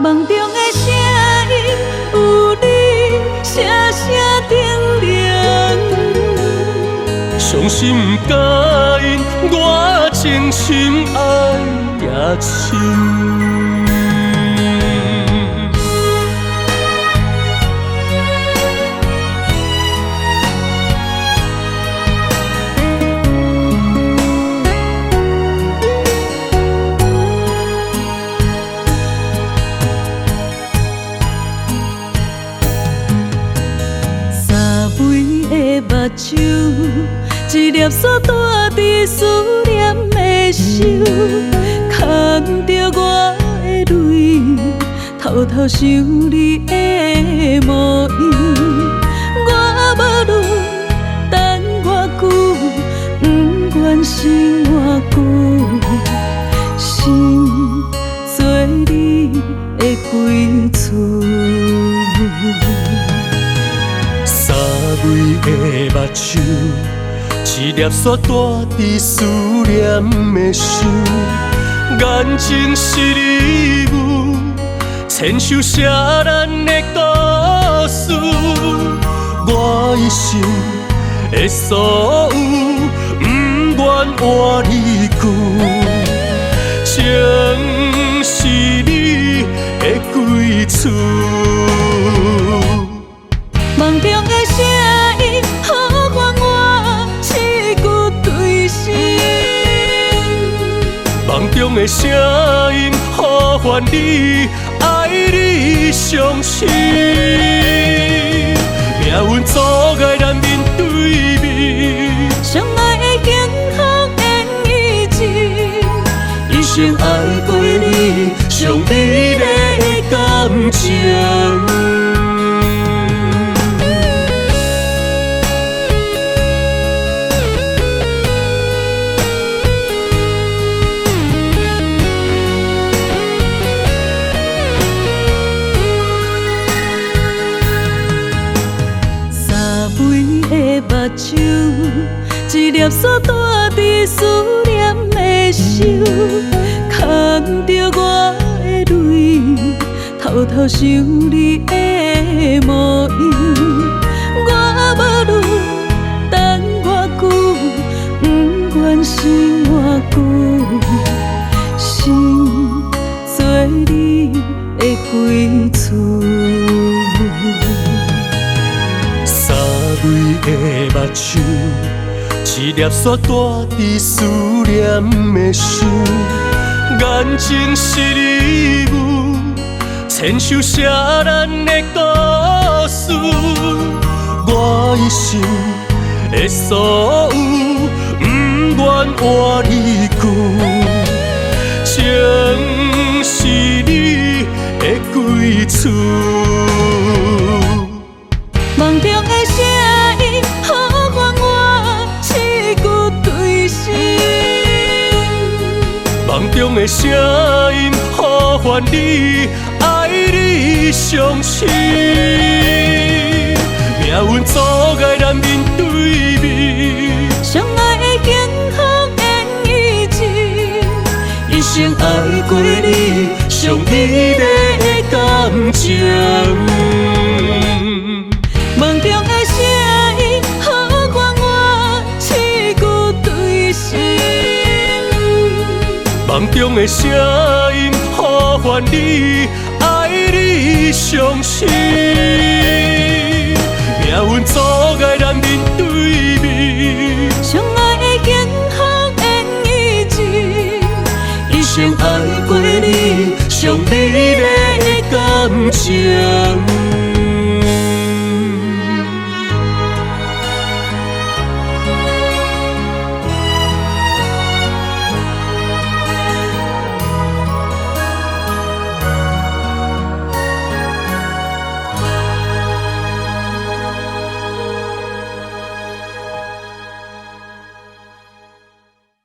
梦中的声音有你，声声叮咛。伤心不甲因，我情深爱也深。目睭，一粒沙带伫思念的手，牵着我的泪，偷偷想你的模样。我无论等偌久，不愿想偌久，心做你的归厝。三枚的目睭，一粒沙带伫思念的手，眼睛是礼物，亲手写咱的故事。我一生的所有，不愿换离久，情是你的归厝。梦中的声音，呼唤我刺骨对心。梦中的声音，呼唤你，爱你伤心。命运阻碍咱面对面，相爱的幸福缘已尽，一生爱陪你，上美丽的感情。目睭，一粒沙带伫思念的手，牵着我的泪，偷偷想你的模样。我无论等偌久，不愿想偌久，心做你的归厝。三枚的目睭，一粒沙带伫思念的手，眼睛是礼物，亲手写咱的故事。我一生的所有，不愿换离久，情是你的归厝。梦中的声音，呼唤我刺骨对心。梦中的声音，呼唤你，爱你伤心。命运阻碍咱面对面，相爱的幸福缘已尽，一生爱陪你，上美丽的感情。梦中的声音，呼唤我刺骨对心。梦中的声音，呼唤你，爱你伤心。命运阻碍咱面对面，相爱的幸福缘已尽，一生爱陪你，上美丽的感情。